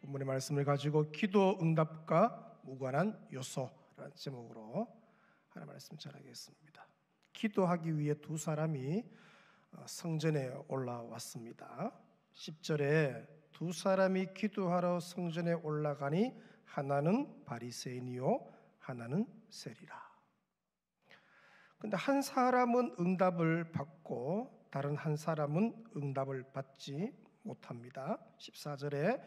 본문의 말씀을 가지고 기도 응답과 무관한 요소라는 제목으로 하나님 말씀 전하겠습니다. 기도하기 위해 두 사람이 성전에 올라왔습니다. 10절에 두 사람이 기도하러 성전에 올라가니 하나는 바리새인이요 하나는 세리라. 근데 한 사람은 응답을 받고 다른 한 사람은 응답을 받지 못합니다. 14절에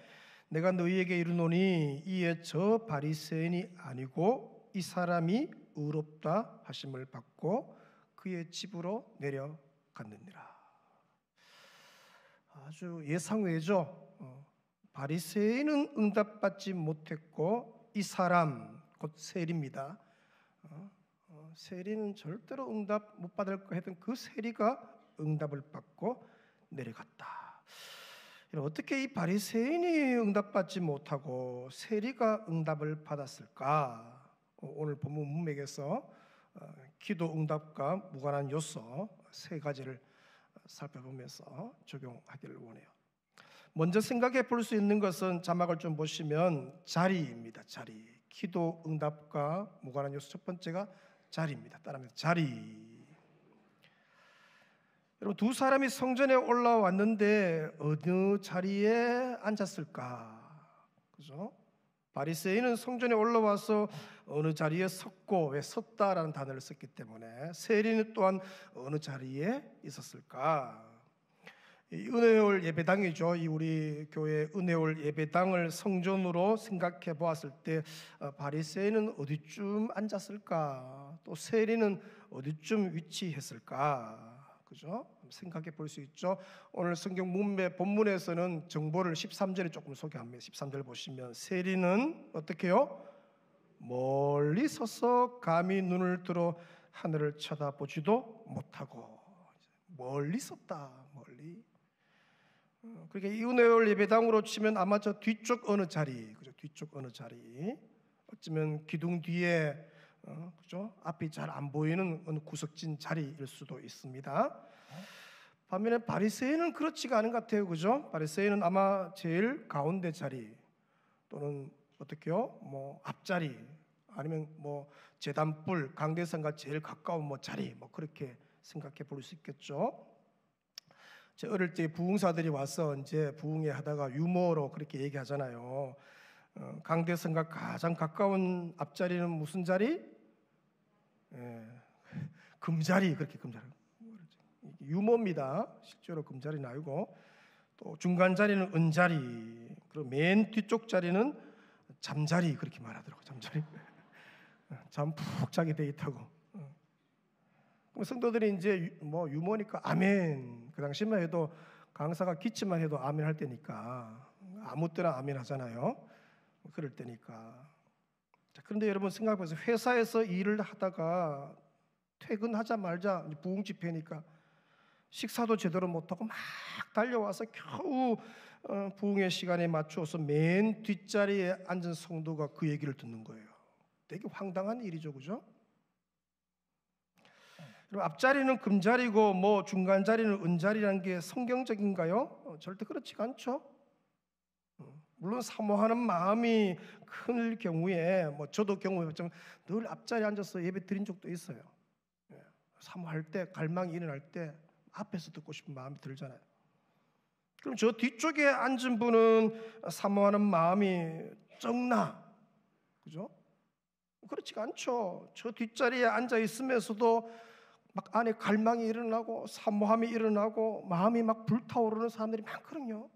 내가 너희에게 이르노니 이에 저 바리새인이 아니고 이 사람이 의롭다 하심을 받고 그의 집으로 내려갔느니라. 아주 예상외죠. 바리새인은 응답받지 못했고 이 사람 곧 세리입니다. 세리는 절대로 응답 못 받을 거 했던 그 세리가 응답을 받고 내려갔다. 어떻게 이 바리새인이 응답받지 못하고 세리가 응답을 받았을까? 오늘 본문 문맥에서 기도 응답과 무관한 요소 세 가지를 살펴보면서 적용하기를 원해요. 먼저 생각해 볼 수 있는 것은 자막을 좀 보시면 자리입니다. 자리. 기도 응답과 무관한 요소 첫 번째가 자리입니다. 따라합니다. 자리. 여러분, 두 사람이 성전에 올라왔는데 어느 자리에 앉았을까? 그죠? 바리새인은 성전에 올라와서 어느 자리에 섰고, 왜 섰다라는 단어를 썼기 때문에, 세리는 또한 어느 자리에 있었을까? 은혜올 예배당이죠. 이 우리 교회 은혜올 예배당을 성전으로 생각해 보았을 때 바리새인은 어디쯤 앉았을까? 또 세리는 어디쯤 위치했을까? 그죠? 생각해 볼 수 있죠. 오늘 성경 문맥 본문에서는 정보를 13절에 조금 소개합니다. 13절 보시면 세리는 어떻게 해요? 멀리 서서 감히 눈을 들어 하늘을 쳐다보지도 못하고 멀리 섰다. 멀리. 그러니까 이 은혜올 예배당으로 치면 아마 저 뒤쪽 어느 자리, 그죠? 뒤쪽 어느 자리. 어쩌면 기둥 뒤에 그죠? 앞이 잘 안 보이는 어느 구석진 자리일 수도 있습니다. 반면에 바리새인은 그렇지가 않은 것 같아요, 그죠? 바리새인은 아마 제일 가운데 자리 또는 어떻게요? 뭐 앞자리 아니면 뭐 제단불 강대상과 제일 가까운 뭐 자리 뭐 그렇게 생각해 볼 수 있겠죠. 제 어릴 때 부흥사들이 와서 이제 부흥회 하다가 유머로 그렇게 얘기하잖아요. 강대상과 가장 가까운 앞자리는 무슨 자리? 금자리, 그렇게 금자리. 유머입니다. 실제로 금자리는 아니고, 또 중간 자리는 은자리, 그리고 맨 뒤쪽 자리는 잠자리, 그렇게 말하더라고요. 잠자리. 잠 푹 자게 돼 있다고. 성도들이 이제 뭐 유머니까 아멘. 그 당시만 해도 강사가 기침만 해도 아멘 할 때니까 아무 때나 아멘 하잖아요. 그럴 때니까. 자, 그런데 여러분 생각해보세요. 회사에서 일을 하다가 퇴근하자마자 부흥 집회니까 식사도 제대로 못하고 막 달려와서 겨우 부흥의 시간에 맞추어서 맨 뒷자리에 앉은 성도가 그 얘기를 듣는 거예요. 되게 황당한 일이죠, 그죠? 그럼 앞자리는 금자리고 뭐 중간 자리는 은자리라는 게 성경적인가요? 절대 그렇지가 않죠. 물론 사모하는 마음이 큰 경우에 뭐 저도 경우에 늘 앞자리에 앉아서 예배 드린 적도 있어요. 사모할 때 갈망이 일어날 때 앞에서 듣고 싶은 마음이 들잖아요. 그럼 저 뒤쪽에 앉은 분은 사모하는 마음이 적나? 그죠? 그렇지가 않죠. 저 뒷자리에 앉아 있으면서도 막 안에 갈망이 일어나고 사모함이 일어나고 마음이 막 불타오르는 사람들이 많거든요.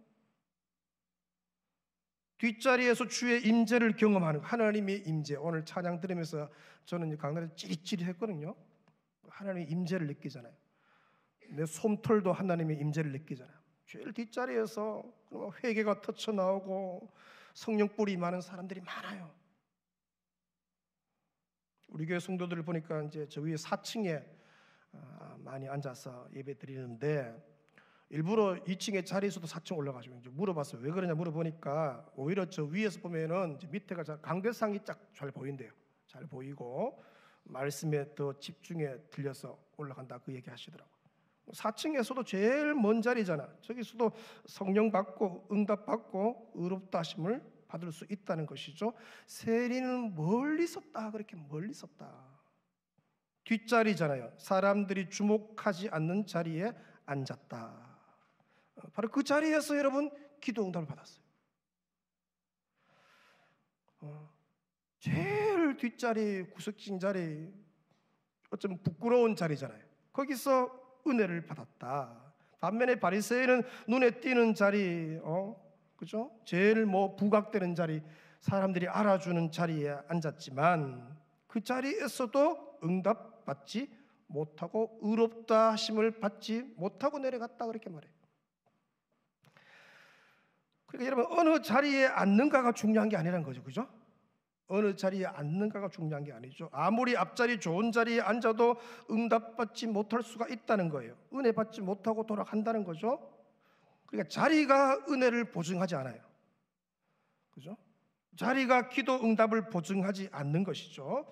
뒷자리에서 주의 임재를 경험하는 하나님의 임재. 오늘 찬양 들으면서 저는 강단에서 찌릿찌릿했거든요. 하나님의 임재를 느끼잖아요. 내 솜털도 하나님의 임재를 느끼잖아요. 제일 뒷자리에서 회개가 터쳐나오고 성령 뿌리 많은 사람들이 많아요. 우리 교회 성도들을 보니까 이제 저 위에 4층에 많이 앉아서 예배 드리는데 일부러 2층에 자리에서도 4층 올라가시고 이제 물어봤어요. 왜 그러냐 물어보니까 오히려 저 위에서 보면은 이제 밑에가 강대상이 쫙 잘 보인대요. 잘 보이고 말씀에 더 집중해 들려서 올라간다 그 얘기 하시더라고요. 4층에서도 제일 먼 자리잖아. 저기서도 성령 받고 응답 받고 의롭다 하심을 받을 수 있다는 것이죠. 세리는 멀리 섰다. 그렇게 멀리 섰다. 뒷자리잖아요. 사람들이 주목하지 않는 자리에 앉았다. 바로 그 자리에서 여러분 기도 응답을 받았어요. 제일 뒷자리, 구석진 자리, 어쩌면 부끄러운 자리잖아요. 거기서 은혜를 받았다. 반면에 바리새인은 눈에 띄는 자리, 그죠? 제일 부각되는 자리, 사람들이 알아주는 자리에 앉았지만 그 자리에서도 응답 받지 못하고 의롭다 하심을 받지 못하고 내려갔다 그렇게 말해요. 그러니까 여러분 어느 자리에 앉는가가 중요한 게 아니라는 거죠, 그죠? 어느 자리에 앉는가가 중요한 게 아니죠. 아무리 앞자리 좋은 자리에 앉아도 응답받지 못할 수가 있다는 거예요. 은혜 받지 못하고 돌아간다는 거죠. 그러니까 자리가 은혜를 보증하지 않아요, 그죠? 자리가 기도 응답을 보증하지 않는 것이죠.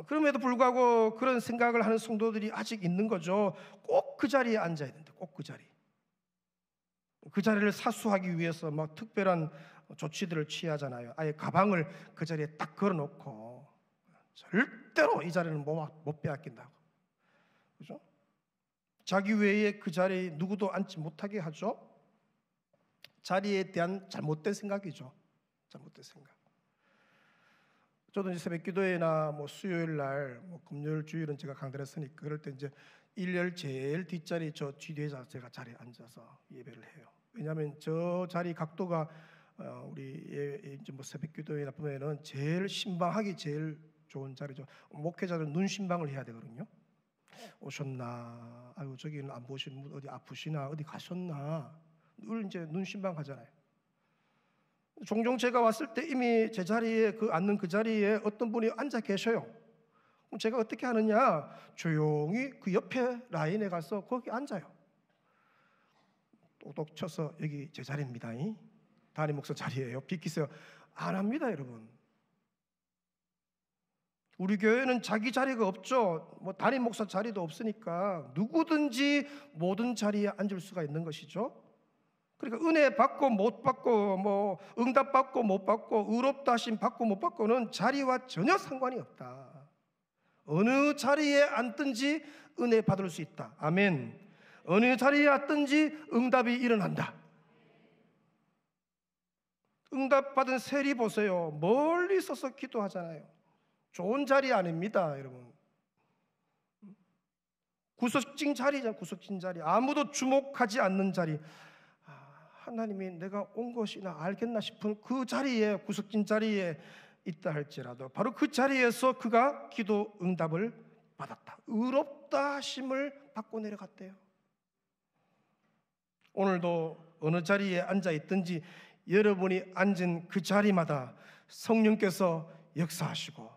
그럼에도 불구하고 그런 생각을 하는 성도들이 아직 있는 거죠. 꼭 그 자리에 앉아야 된다. 꼭 그 자리. 그 자리를 사수하기 위해서 막 특별한 조치들을 취하잖아요. 아예 가방을 그 자리에 딱 걸어놓고 절대로 이 자리는 못 빼앗긴다고, 그죠? 자기 외에 그 자리에 누구도 앉지 못하게 하죠. 자리에 대한 잘못된 생각이죠. 잘못된 생각. 저도 이제 새벽기도회나 수요일 날, 금요일 주일은 제가 강단에 서니까 그럴 때 이제 일렬 제일 뒷자리 저 뒤에 제가 자리에 앉아서 예배를 해요. 왜냐하면 저 자리 각도가 우리 이제 새벽기도회나 보면은 제일 신방하기 제일 좋은 자리죠. 목회자들은 눈 신방을 해야 되거든요. 오셨나? 아이고 저기는 안 보시는 분 어디 아프시나? 어디 가셨나? 늘 이제 눈 신방 하잖아요. 종종 제가 왔을 때 이미 제 자리에 앉는 그 자리에 어떤 분이 앉아 계셔요. 그럼 제가 어떻게 하느냐? 조용히 그 옆에 라인에 가서 거기 앉아요. 똑똑 쳐서 여기 제 자리입니다. 담임 목사 자리예요. 비키세요. 안 합니다, 여러분. 우리 교회는 자기 자리가 없죠. 담임 목사 자리도 없으니까 누구든지 모든 자리에 앉을 수가 있는 것이죠. 그러니까 은혜 받고 못 받고 응답 받고 못 받고 의롭다 하심 받고 못 받고는 자리와 전혀 상관이 없다. 어느 자리에 앉든지 은혜 받을 수 있다. 아멘. 어느 자리에 앉든지 응답이 일어난다. 응답 받은 세리 보세요. 멀리 서서 기도하잖아요. 좋은 자리 아닙니다, 여러분. 구석진 자리죠. 구석진 자리. 아무도 주목하지 않는 자리. 하나님이 내가 온 것이나 알겠나 싶은 그 자리에, 구석진 자리에 있다 할지라도 바로 그 자리에서 그가 기도 응답을 받았다. 의롭다 하심을 받고 내려갔대요. 오늘도 어느 자리에 앉아 있든지 여러분이 앉은 그 자리마다 성령께서 역사하시고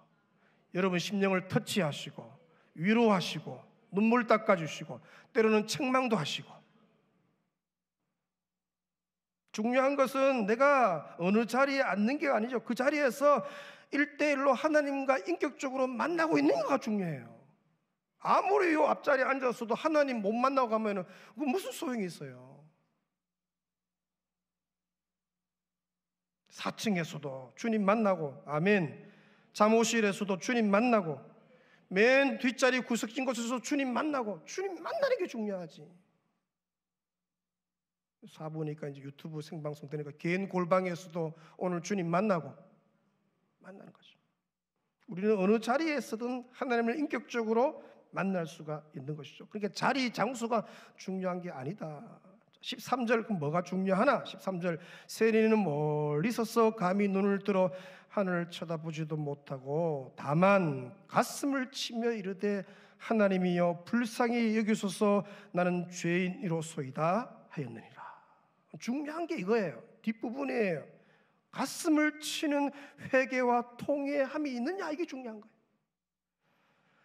여러분 심령을 터치하시고 위로하시고 눈물 닦아주시고 때로는 책망도 하시고, 중요한 것은 내가 어느 자리에 앉는 게 아니죠. 그 자리에서 1대1로 하나님과 인격적으로 만나고 있는 거가 중요해요. 아무리 요 앞자리에 앉았어도 하나님 못 만나고 가면은 그 무슨 소용이 있어요. 4층에서도 주님 만나고, 아멘. 잠옷실에서도 주님 만나고, 맨 뒷자리 구석진 곳에서 주님 만나고, 주님 만나는 게 중요하지. 사보니까 이제 유튜브 생방송 되니까 개인 골방에서도 오늘 주님 만나는 거죠. 우리는 어느 자리에서든 하나님을 인격적으로 만날 수가 있는 것이죠. 그러니까 자리, 장소가 중요한 게 아니다. 13절 그럼 뭐가 중요하나? 13절 세리는 멀리 서서 감히 눈을 들어 하늘을 쳐다보지도 못하고 다만 가슴을 치며 이르되 하나님이여 불쌍히 여기소서 나는 죄인이로소이다 하였느니라. 중요한 게 이거예요. 뒷부분이에요. 가슴을 치는 회개와 통회함이 있느냐, 이게 중요한 거예요.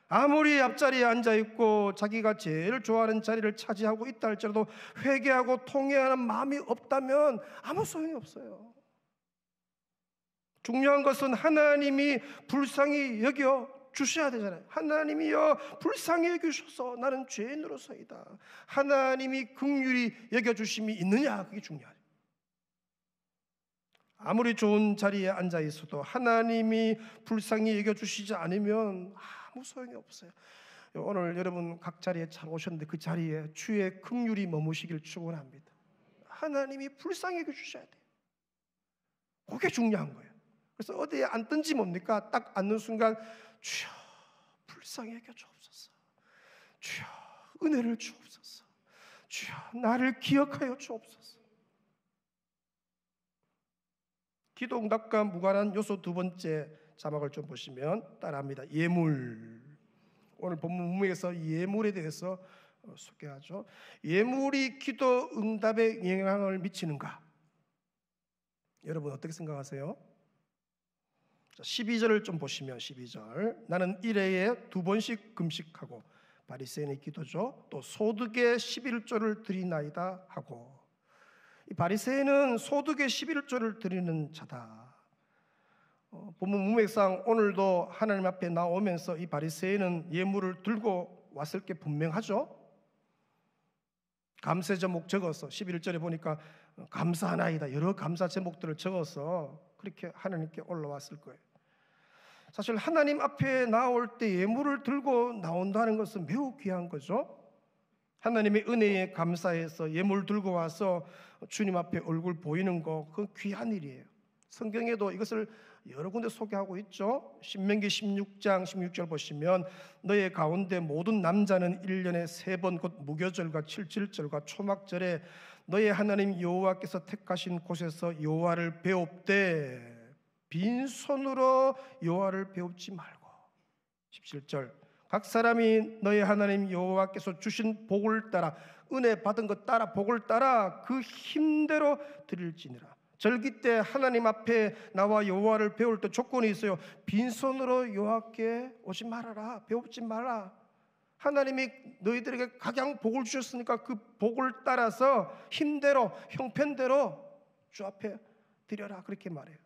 아무리 앞자리에 앉아있고 자기가 제일 좋아하는 자리를 차지하고 있다 할지라도 회개하고 통회하는 마음이 없다면 아무 소용이 없어요. 중요한 것은 하나님이 불쌍히 여겨 주셔야 되잖아요. 하나님이여 불쌍히 여기셔서 나는 죄인으로서이다. 하나님이 긍휼히 여겨주심이 있느냐, 그게 중요해요. 아무리 좋은 자리에 앉아 있어도 하나님이 불쌍히 여겨주시지 않으면 아무 소용이 없어요. 오늘 여러분 각 자리에 잘 오셨는데 그 자리에 주의 긍휼이 머무시길 축원합니다. 하나님이 불쌍히 여겨주셔야 돼요. 그게 중요한 거예요. 그래서 어디에 앉든지 뭡니까? 딱 앉는 순간 주여 불쌍히 여겨 주옵소서, 주여 은혜를 주옵소서, 주여 나를 기억하여 주옵소서. 기도 응답과 무관한 요소 두 번째 자막을 좀 보시면 따라합니다. 예물. 오늘 본문 문맥에서 예물에 대해서 소개하죠. 예물이 기도 응답에 영향을 미치는가? 여러분 어떻게 생각하세요? 12절을 좀 보시면 12절 나는 일회에 2번씩 금식하고 바리새인의 기도죠. 또 소득의 11조를 드리나이다 하고, 이 바리새인은 소득의 11조를 드리는 자다. 본문 문맥상 오늘도 하나님 앞에 나오면서 이 바리새인은 예물을 들고 왔을 게 분명하죠. 감사 제목 적어서 11절에 보니까 감사하나이다 여러 감사 제목들을 적어서 그렇게 하나님께 올라왔을 거예요. 사실 하나님 앞에 나올 때 예물을 들고 나온다는 것은 매우 귀한 거죠. 하나님의 은혜에 감사해서 예물 들고 와서 주님 앞에 얼굴 보이는 거, 그건 귀한 일이에요. 성경에도 이것을 여러 군데 소개하고 있죠. 신명기 16장 16절 보시면 너의 가운데 모든 남자는 1년에 3번 곧 무교절과 칠칠절과 초막절에 너의 하나님 여호와께서 택하신 곳에서 여호와를 배웁되 빈손으로 여호와를 배웁지 말고. 17절 각 사람이 너의 하나님 여호와께서 주신 복을 따라 은혜 받은 것 따라 복을 따라 그 힘대로 드릴지니라. 절기 때 하나님 앞에 나와 여호와를 배울 때 조건이 있어요. 빈손으로 여호와께 오지 말아라, 배웁지 마라. 하나님이 너희들에게 각양 복을 주셨으니까 그 복을 따라서 힘대로 형편대로 주 앞에 드려라, 그렇게 말해요.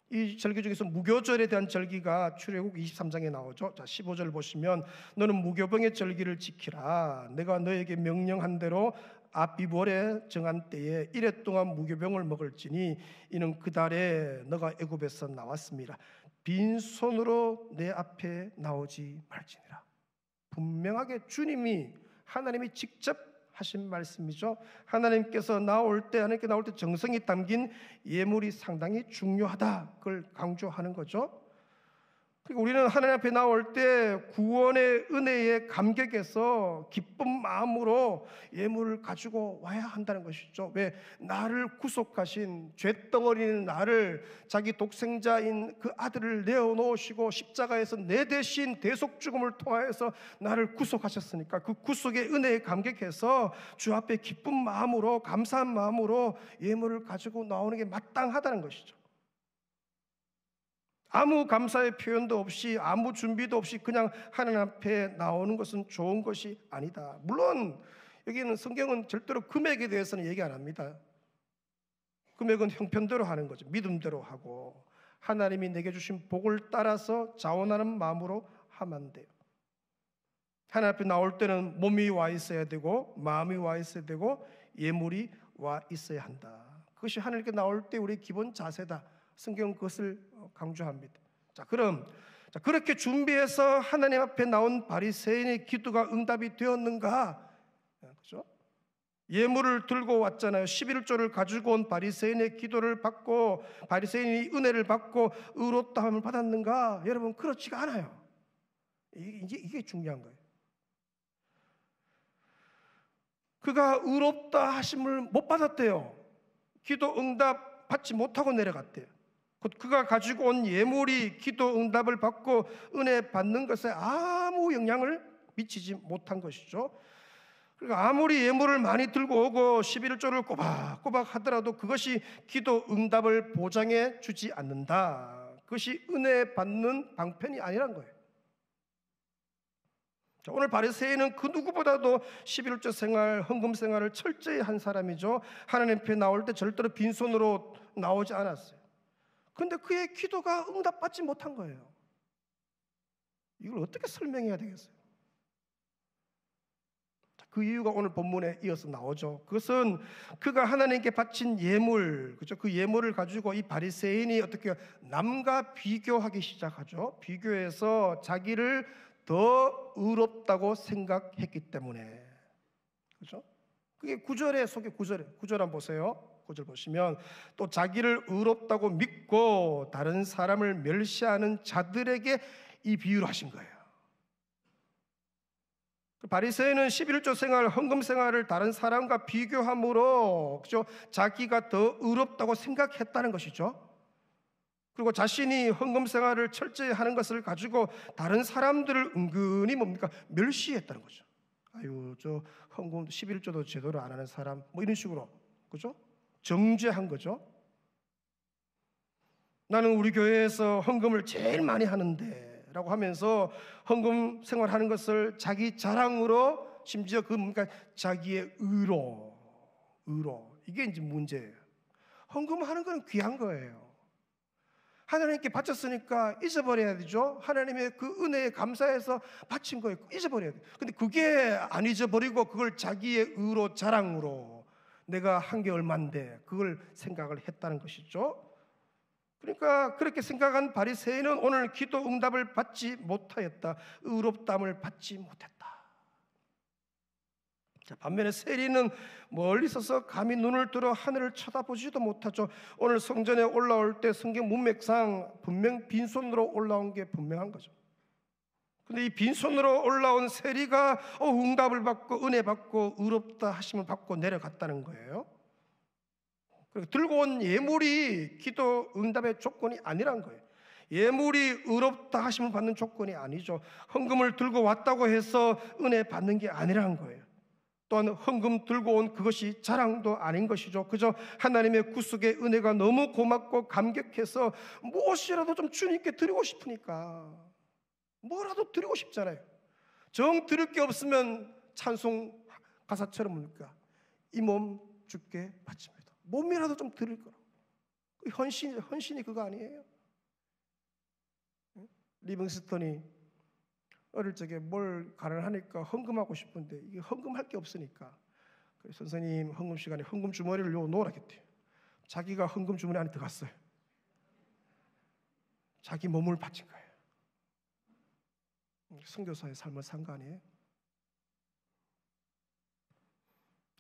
이 절기 중에서 무교절에 대한 절기가 출애굽 23장에 나오죠. 자, 15절 보시면 너는 무교병의 절기를 지키라. 내가 너에게 명령한 대로 아비월에 정한 때에 이래 동안 무교병을 먹을지니 이는 그 달에 너가 애굽에서 나왔습니다. 빈손으로 내 앞에 나오지 말지니라. 분명하게 주님이 하나님이 직접 하신 말씀이죠. 하나님께서 나올 때 하나님께 나올 때 정성이 담긴 예물이 상당히 중요하다, 그걸 강조하는 거죠. 그리고 우리는 하나님 앞에 나올 때 구원의 은혜에 감격해서 기쁜 마음으로 예물을 가지고 와야 한다는 것이죠. 왜? 나를 구속하신 죄덩어리인 나를 자기 독생자인 그 아들을 내어놓으시고 십자가에서 내 대신 대속 죽음을 통하여서 나를 구속하셨으니까 그 구속의 은혜에 감격해서 주 앞에 기쁜 마음으로 감사한 마음으로 예물을 가지고 나오는 게 마땅하다는 것이죠. 아무 감사의 표현도 없이 아무 준비도 없이 그냥 하나님 앞에 나오는 것은 좋은 것이 아니다. 물론 여기는 성경은 절대로 금액에 대해서는 얘기 안 합니다. 금액은 형편대로 하는 거죠. 믿음대로 하고 하나님이 내게 주신 복을 따라서 자원하는 마음으로 하면 돼요. 하나님 앞에 나올 때는 몸이 와 있어야 되고 마음이 와 있어야 되고 예물이 와 있어야 한다. 그것이 하나님께 나올 때 우리의 기본 자세다. 성경은 그것을 강조합니다. 자, 그럼 그렇게 준비해서 하나님 앞에 나온 바리새인의 기도가 응답이 되었는가? 그렇죠? 예물을 들고 왔잖아요. 11조를 가지고 온 바리새인의 기도를 받고 바리새인이 은혜를 받고 의롭다함을 받았는가? 여러분, 그렇지가 않아요. 이게 중요한 거예요. 그가 의롭다 하심을 못 받았대요. 기도 응답 받지 못하고 내려갔대요. 곧 그가 가지고 온 예물이 기도 응답을 받고 은혜 받는 것에 아무 영향을 미치지 못한 것이죠. 그러니까 아무리 예물을 많이 들고 오고 11조를 꼬박꼬박 하더라도 그것이 기도 응답을 보장해 주지 않는다. 그것이 은혜 받는 방편이 아니란 거예요. 자, 오늘 바리새인은 그 누구보다도 11조 생활, 헌금 생활을 철저히 한 사람이죠. 하나님 앞에 나올 때 절대로 빈손으로 나오지 않았어요. 그런데 그의 기도가 응답받지 못한 거예요. 이걸 어떻게 설명해야 되겠어요? 그 이유가 오늘 본문에 이어서 나오죠. 그것은 그가 하나님께 바친 예물, 그렇죠? 그 예물을 가지고 이 바리새인이 어떻게 남과 비교하기 시작하죠. 비교해서 자기를 더 의롭다고 생각했기 때문에, 그렇죠? 그게 9절에 속에 9절 한번 보세요. 9절 보시면 또 자기를 의롭다고 믿고 다른 사람을 멸시하는 자들에게 이 비유를 하신 거예요. 바리새인은 11조 생활, 헌금 생활을 다른 사람과 비교함으로, 그죠? 자기가 더 의롭다고 생각했다는 것이죠. 그리고 자신이 헌금 생활을 철저히 하는 것을 가지고 다른 사람들을 은근히 뭡니까? 멸시했다는 거죠. 아유, 저 헌금 11조도 제대로 안 하는 사람, 뭐 이런 식으로, 그죠? 정죄한 거죠. 나는 우리 교회에서 헌금을 제일 많이 하는데 라고 하면서 헌금 생활하는 것을 자기 자랑으로, 심지어 그 뭔가 자기의 의로 이게 이제 문제예요. 헌금하는 건 귀한 거예요. 하나님께 바쳤으니까 잊어버려야 되죠. 하나님의 그 은혜에 감사해서 바친 거예요. 잊어버려야 돼요. 근데 그게 안 잊어버리고 그걸 자기의 의로, 자랑으로 내가 한 게 얼만데 그걸 생각을 했다는 것이죠. 그러니까 그렇게 생각한 바리새인은 오늘 기도 응답을 받지 못하였다. 의롭다함을 받지 못했다. 반면에 세리는 멀리 서서 감히 눈을 들어 하늘을 쳐다보지도 못하죠. 오늘 성전에 올라올 때 성경 문맥상 분명 빈손으로 올라온 게 분명한 거죠. 근데 이 빈손으로 올라온 세리가 응답을 받고 은혜 받고 의롭다 하심을 받고 내려갔다는 거예요. 들고 온 예물이 기도 응답의 조건이 아니란 거예요. 예물이 의롭다 하심을 받는 조건이 아니죠. 헌금을 들고 왔다고 해서 은혜 받는 게 아니란 거예요. 또한 헌금 들고 온 그것이 자랑도 아닌 것이죠. 그저 하나님의 구속의 은혜가 너무 고맙고 감격해서 무엇이라도 좀 주님께 드리고 싶으니까, 뭐라도 드리고 싶잖아요. 정 드릴 게 없으면 찬송 가사처럼 뭡니까? 이 몸 주께 바칩니다. 몸이라도 좀 드릴 거라고. 헌신이 그거 아니에요? 리빙스턴이 어릴 적에 뭘 가난하니까 헌금하고 싶은데 이게 헌금할 게 없으니까 선생님 헌금 시간에 헌금 주머니를 요 놓으라겠대요. 자기가 헌금 주머니 안에 들어갔어요. 자기 몸을 바친 거예요. 선교사의 삶을 산 거 아니에요?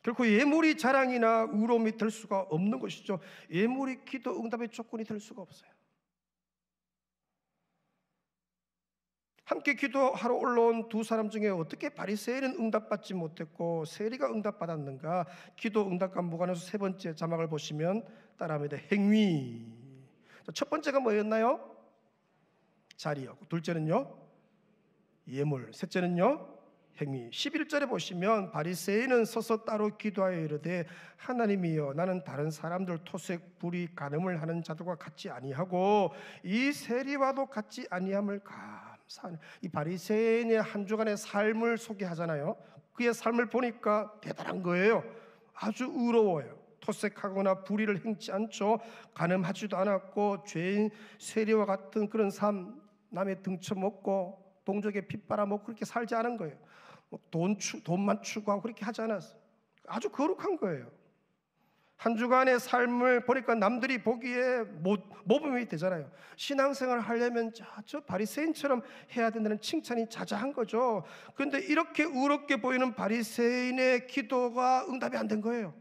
결코 예물이 자랑이나 의로움이 될 수가 없는 것이죠. 예물이 기도 응답의 조건이 될 수가 없어요. 함께 기도하러 올라온 두 사람 중에 어떻게 바리새인은 응답받지 못했고 세리가 응답받았는가? 기도 응답과 무관해서 세 번째 자막을 보시면 따라합니다. 행위. 첫 번째가 뭐였나요? 자리였고, 둘째는요? 예물. 셋째는요? 행위. 11절에 보시면 바리새인은 서서 따로 기도하여 이르되 하나님이여 나는 다른 사람들 토색 불의 간음을 하는 자들과 같지 아니하고 이 세리와도 같지 아니함을 감사하는. 이 바리새인의 한 주간의 삶을 소개하잖아요. 그의 삶을 보니까 대단한 거예요. 아주 의로워요. 토색하거나 불의를 행치 않죠. 간음하지도 않았고 죄인 세리와 같은 그런 삶, 남의 등쳐먹고 동족의 피 빨아먹고 그렇게 살지 않은 거예요. 돈만 추구하고 그렇게 하지 않았어요. 아주 거룩한 거예요. 한 주간의 삶을 보니까 남들이 보기에 모범이 되잖아요. 신앙생활을 하려면 저 바리새인처럼 해야 된다는 칭찬이 자자한 거죠. 그런데 이렇게 의롭게 보이는 바리새인의 기도가 응답이 안 된 거예요.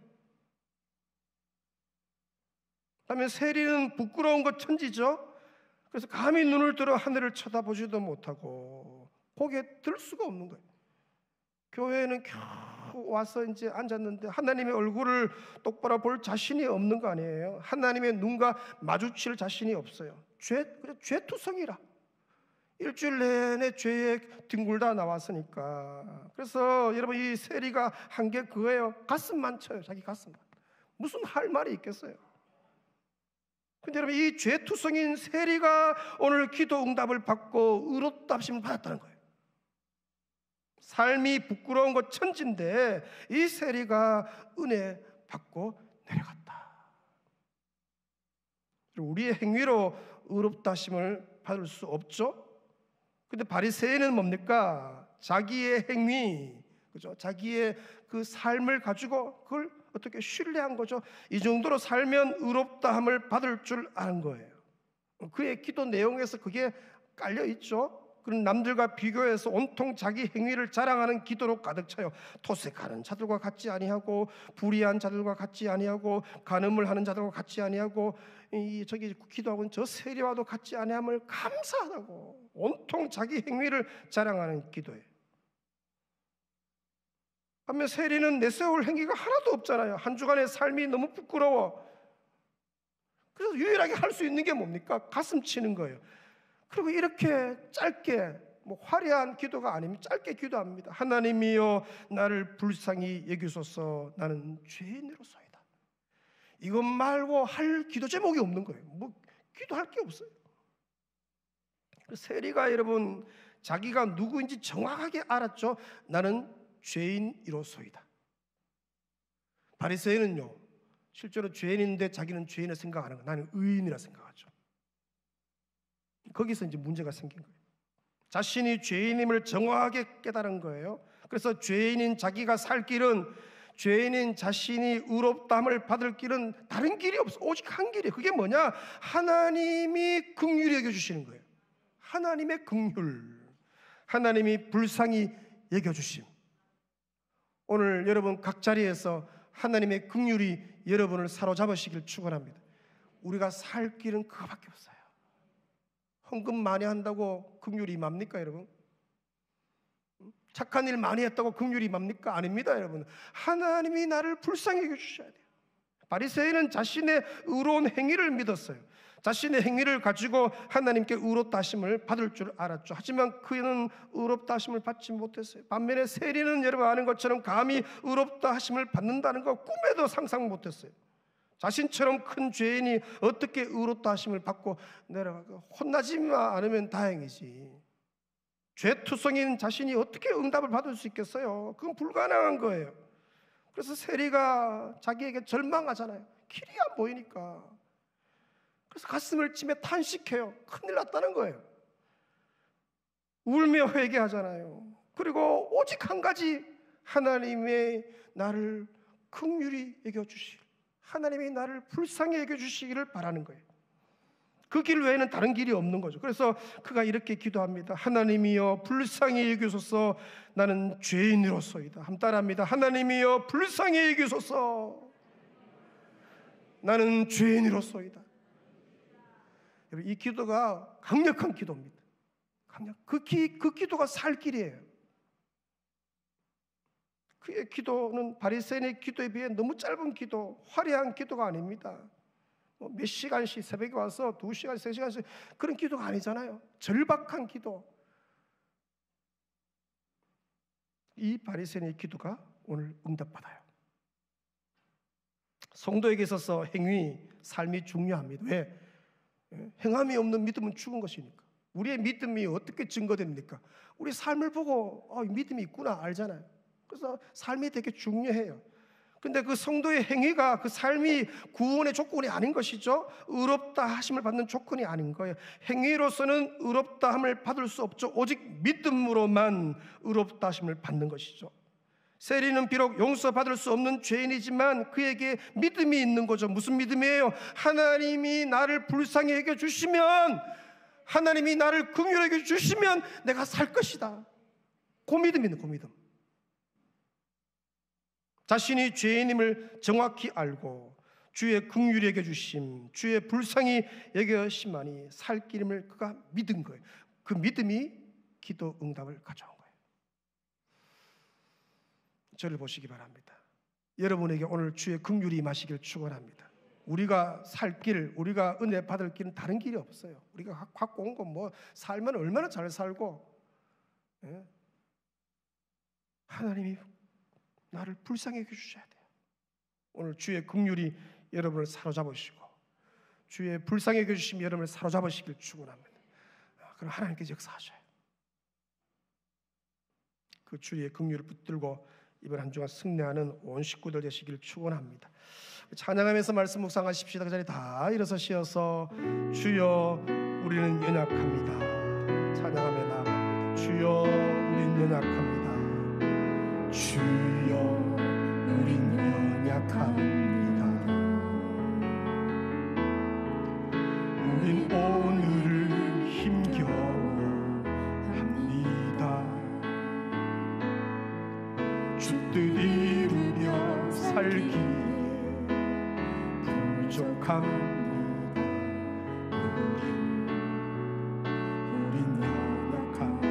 그다음에 세리는 부끄러운 것 천지죠. 그래서 감히 눈을 들어 하늘을 쳐다보지도 못하고 고개 들 수가 없는 거예요. 교회에는 겨우 와서 이제 앉았는데 하나님의 얼굴을 똑바로 볼 자신이 없는 거 아니에요? 하나님의 눈과 마주칠 자신이 없어요. 죄투성이라. 일주일 내내 죄에 뒹굴다 나왔으니까. 그래서 여러분 이 세리가 한 게 그거예요. 가슴만 쳐요. 자기 가슴만. 무슨 할 말이 있겠어요? 근데 여러분 이 죄투성인 세리가 오늘 기도 응답을 받고 의롭다 하심을 받았다는 거예요. 삶이 부끄러운 것 천진데 이 세리가 은혜 받고 내려갔다. 우리의 행위로 의롭다 하심을 받을 수 없죠. 근데 바리새인은 뭡니까? 자기의 행위, 그죠? 자기의 그 삶을 가지고 그걸 어떻게 신뢰한 거죠? 이 정도로 살면 의롭다함을 받을 줄 아는 거예요. 그의 기도 내용에서 그게 깔려 있죠. 그런 남들과 비교해서 온통 자기 행위를 자랑하는 기도로 가득 차요. 토색하는 자들과 같지 아니하고, 불의한 자들과 같지 아니하고, 간음을 하는 자들과 같지 아니하고, 저기 기도하고는 저 세리와도 같지 아니함을 감사하다고, 온통 자기 행위를 자랑하는 기도예요. 반면 세리는 내세울 행위가 하나도 없잖아요. 한 주간의 삶이 너무 부끄러워. 그래서 유일하게 할 수 있는 게 뭡니까? 가슴 치는 거예요. 그리고 이렇게 짧게, 화려한 기도가 아니면 짧게 기도합니다. 하나님이여 나를 불쌍히 여기소서, 나는 죄인으로소이다. 이것 말고 할 기도 제목이 없는 거예요. 기도할 게 없어요. 세리가 여러분 자기가 누구인지 정확하게 알았죠. 나는 죄인이로소이다. 바리새인은요, 실제로 죄인인데 자기는 죄인을 생각하는 거예요. 나는 의인이라 생각하죠. 거기서 이제 문제가 생긴 거예요. 자신이 죄인임을 정확하게 깨달은 거예요. 그래서 죄인인 자기가 살 길은, 죄인인 자신이 의롭다함을 받을 길은 다른 길이 없어. 오직 한 길이에요. 그게 뭐냐? 하나님이 긍휼히 여겨주시는 거예요. 하나님의 긍휼, 하나님이 불쌍히 여겨주심. 오늘 여러분 각 자리에서 하나님의 긍휼이 여러분을 사로잡으시길 축원합니다. 우리가 살 길은 그거밖에 없어요. 헌금 많이 한다고 긍휼이 임합니까, 여러분? 착한 일 많이 했다고 긍휼이 임합니까? 아닙니다, 여러분. 하나님이 나를 불쌍히 여겨주셔야 돼요. 바리새인은 자신의 의로운 행위를 믿었어요. 자신의 행위를 가지고 하나님께 의롭다 하심을 받을 줄 알았죠. 하지만 그는 의롭다 하심을 받지 못했어요. 반면에 세리는 여러분 아는 것처럼 감히 의롭다 하심을 받는다는 거 꿈에도 상상 못했어요. 자신처럼 큰 죄인이 어떻게 의롭다 하심을 받고 내려가고, 혼나지만 않으면 다행이지, 죄투성인 자신이 어떻게 응답을 받을 수 있겠어요? 그건 불가능한 거예요. 그래서 세리가 자기에게 절망하잖아요. 길이 안 보이니까. 그래서 가슴을 치며 탄식해요. 큰일 났다는 거예요. 울며 회개하잖아요. 그리고 오직 한 가지, 하나님의 나를 긍휼히 여겨주실, 하나님이 나를 불쌍히 여겨주시기를 바라는 거예요. 그 길 외에는 다른 길이 없는 거죠. 그래서 그가 이렇게 기도합니다. 하나님이여 불쌍히 여기소서, 나는 죄인으로소이다. 함 따라합니다. 하나님이여 불쌍히 여기소서, 나는 죄인으로소이다. 이 기도가 강력한 기도입니다. 그 기도가 살 길이에요. 그의 기도는 바리새인의 기도에 비해 너무 짧은 기도, 화려한 기도가 아닙니다. 몇 시간씩 새벽에 와서 2시간, 3시간씩 그런 기도가 아니잖아요. 절박한 기도. 이 바리새인의 기도가 오늘 응답받아요. 성도에게 있어서 행위, 삶이 중요합니다. 왜? 행함이 없는 믿음은 죽은 것이니까. 우리의 믿음이 어떻게 증거됩니까? 우리 삶을 보고 믿음이 있구나 알잖아요. 그래서 삶이 되게 중요해요. 근데 그 성도의 행위가, 그 삶이 구원의 조건이 아닌 것이죠. 의롭다 하심을 받는 조건이 아닌 거예요. 행위로서는 의롭다 함을 받을 수 없죠. 오직 믿음으로만 의롭다 하심을 받는 것이죠. 세리는 비록 용서받을 수 없는 죄인이지만 그에게 믿음이 있는 거죠. 무슨 믿음이에요? 하나님이 나를 불쌍히 여겨주시면, 하나님이 나를 긍휼히 여겨주시면 내가 살 것이다. 그 믿음이네, 그 믿음. 자신이 죄인임을 정확히 알고 주의 긍휼히 여겨주심, 주의 불쌍히 여겨심만이 살 길임을 그가 믿은 거예요. 그 믿음이 기도 응답을 가져온 거예요. 저를 보시기 바랍니다. 여러분에게 오늘 주의 긍휼이 임하시길 축원합니다. 우리가 살 길, 우리가 은혜 받을 길은 다른 길이 없어요. 우리가 갖고 온 거 살면 얼마나 잘 살고, 하나님이 나를 불쌍히 여겨주셔야 돼요. 오늘 주의 긍휼이 여러분을 사로잡으시고 주의 불쌍히 여겨주심이 여러분을 사로잡으시길 축원합니다. 그럼 하나님께서 역사하셔요. 그 주의 긍휼을 붙들고 이번 한 주간 승리하는 온 식구들 되시길 축원합니다. 찬양하면서 말씀 묵상하십시다. 그 자리 다 일어서시어서 주여 우리는 연약합니다. 찬양하며 나아갑니다. 주여 우린 연약합니다. 주여 우린 연약합니다. 우린 오늘을 힘겨워합니다. 주 뜻 이루며 살기에 부족합니다. 우린 연약합니다.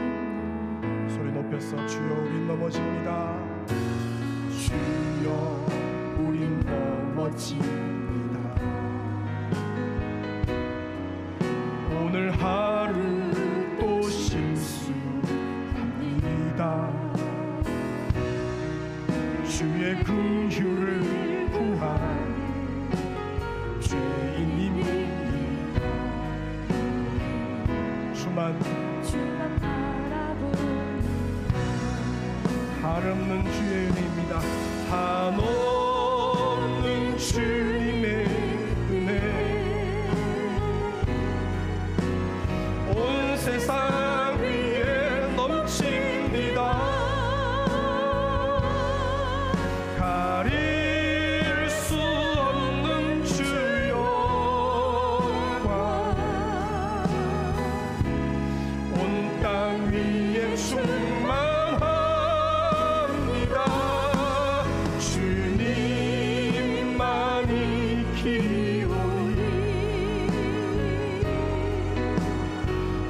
소리 높여서 주여 우린 넘어집니다. 주여 우린 넘어집니다. 오늘 하루 또 실수합니다. 주의 긍휼을 구하는 죄인입니다. 주만 한없는 주의 은혜입니다. 한없는 주님의 은혜 온 세상 위에 넘칩니다. 가릴 수 없는 주 영광 온 땅 위에 충만합니다. 주님만이 기오니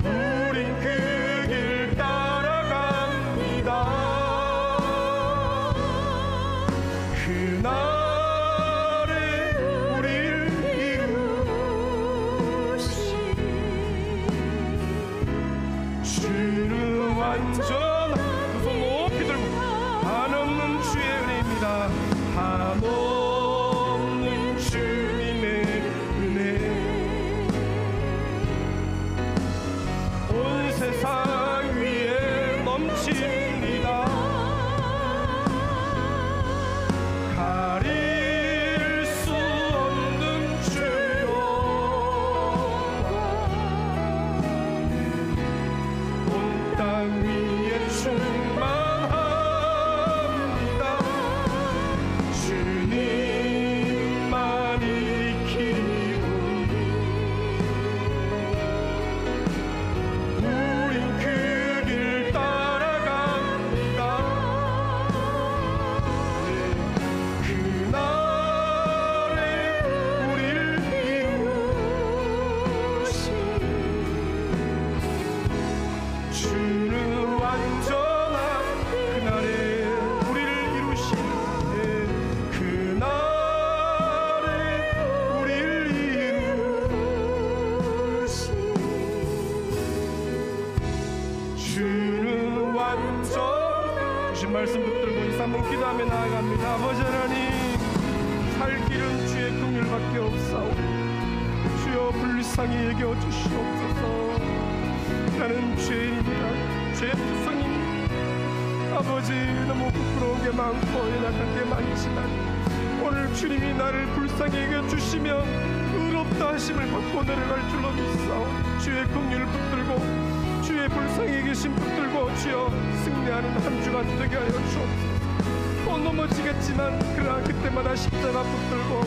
우린 그 길 따라갑니다. 그날에 우릴 이루신 주는 완전한 두 손 높이 들고 한없는 주의 은혜입니다. 한없는 주님의 은혜 온 세상 위에 넘칩니다. 가릴 수 없는 주 영광 온 땅 위에 충만합니다. 주님만이 기오니 우린 그 길 따라갑니다. 그날에 우릴 이루신 주는 완전한 그날에 우리를 이루신 그날에 우리를 이루신 주는 완전 주신 말씀 붙들고 이 삶을 기도하며 나아갑니다. 아버지 하나님 살 길은 주의 긍휼밖에 없사오니 주여 불쌍히 여겨주시옵소서. 나는 죄인입니다. 죄투성입니다. 아버지 너무 부끄러운 게 많고 연약한 게 많지만 오늘 주님이 나를 불쌍히 여겨주시며 의롭다 하심을 받고 내려갈 줄로 믿사오니 주의 긍휼을 붙들고 주의 불쌍히 여기심 붙들고 주여 승리하는 한 주가 되게 하여 주옵소서. 또 넘어지겠지만 그러나 그때마다 십자가 붙들고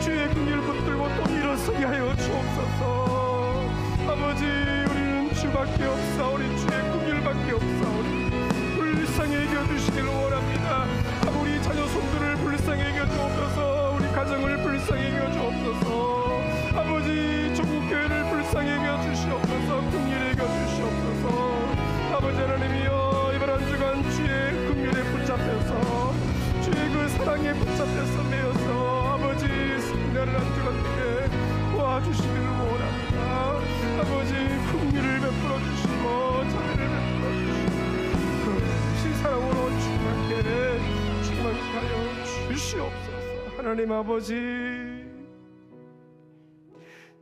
주의 긍휼 붙들고 또 일어서게 하여 주옵소서. 아버지 우리는 주밖에 없사오니 주의 긍휼밖에 없사오니 불쌍히 여겨주시기를 원합니다. 우리 자녀 손들을 불쌍히 여겨주옵소서. 우리 가정을 불쌍히 여겨주옵소서. 아버지 전국교회를 불쌍히 여겨주시옵소서. 긍휼히 여겨주시옵소서. 아버지 하나님이여 이번 한 주간 주의 긍휼에 붙잡혀서 주의 그 사랑에 붙잡혀서 매여서 아버지 승리하는 한 주간 되게 도와주시기를 원합니다. 아버지 긍휼을 베풀어 주시고 자비를 베풀어 주시고 그 사랑으로 충만케 하여 주시옵소서. 하나님 아버지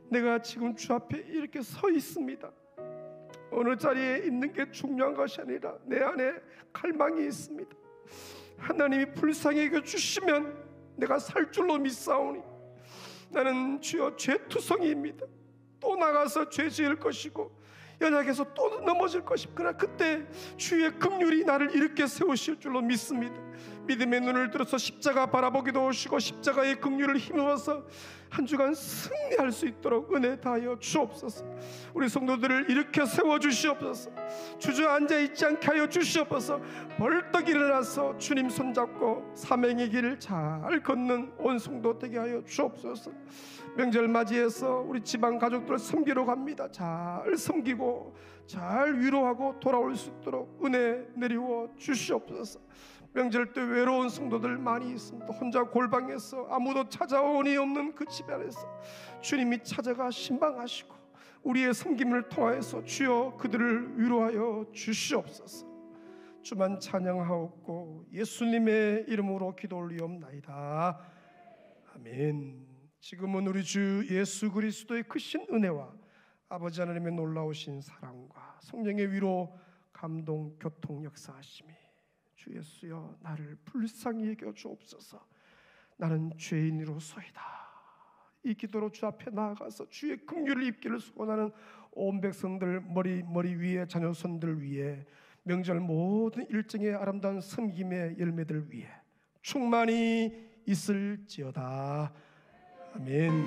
내가 지금 주 앞에 이렇게 서 있습니다. 어느 자리에 있는 게 중요한 것이 아니라 내 안에 갈망이 있습니다. 하나님이 불쌍히 여겨주시면 내가 살 줄로 믿사오니 나는 주여 죄투성이입니다. 또 나가서 죄 지을 것이고 연약해서 또 넘어질 것입니다. 그러나 그때 주의 긍휼이 나를 일으켜 세우실 줄로 믿습니다. 믿음의 눈을 들어서 십자가 바라보기도 하시고 십자가의 긍휼을 힘입어서 한 주간 승리할 수 있도록 은혜 다하여 주옵소서. 우리 성도들을 일으켜 세워주시옵소서. 주저앉아 있지 않게 하여 주시옵소서. 벌떡 일어나서 주님 손잡고 사명의 길을 잘 걷는 온 성도 되게 하여 주옵소서. 명절 맞이해서 우리 집안 가족들 섬기러 갑니다. 잘 섬기고 잘 위로하고 돌아올 수 있도록 은혜 내리워 주시옵소서. 명절 때 외로운 성도들 많이 있습니다. 혼자 골방에서 아무도 찾아오니 없는 그 집안에서 주님이 찾아가 신방하시고 우리의 섬김을 통하여서 주여 그들을 위로하여 주시옵소서. 주만 찬양하옵고 예수님의 이름으로 기도 올리옵나이다. 아멘. 지금은 우리 주 예수 그리스도의 크신 은혜와 아버지 하나님의 놀라우신 사랑과 성령의 위로 감동 교통 역사하심이 주 예수여 나를 불쌍히 여겨 주옵소서. 나는 죄인으로소이다. 이 기도로 주 앞에 나아가서 주의 긍휼을 입기를 소원하는 온 백성들 머리 위에 자녀손들 위에 명절 모든 일정의 아름다운 섬김의 열매들 위에 충만히 있을지어다. 아멘.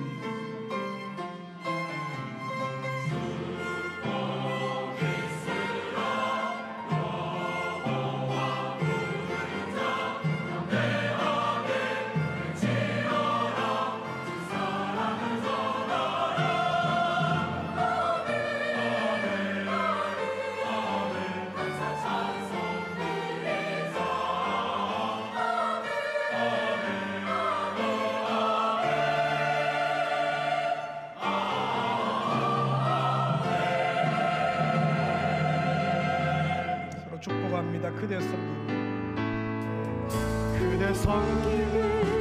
축복합니다. 그대 섬김, 그대 섬김을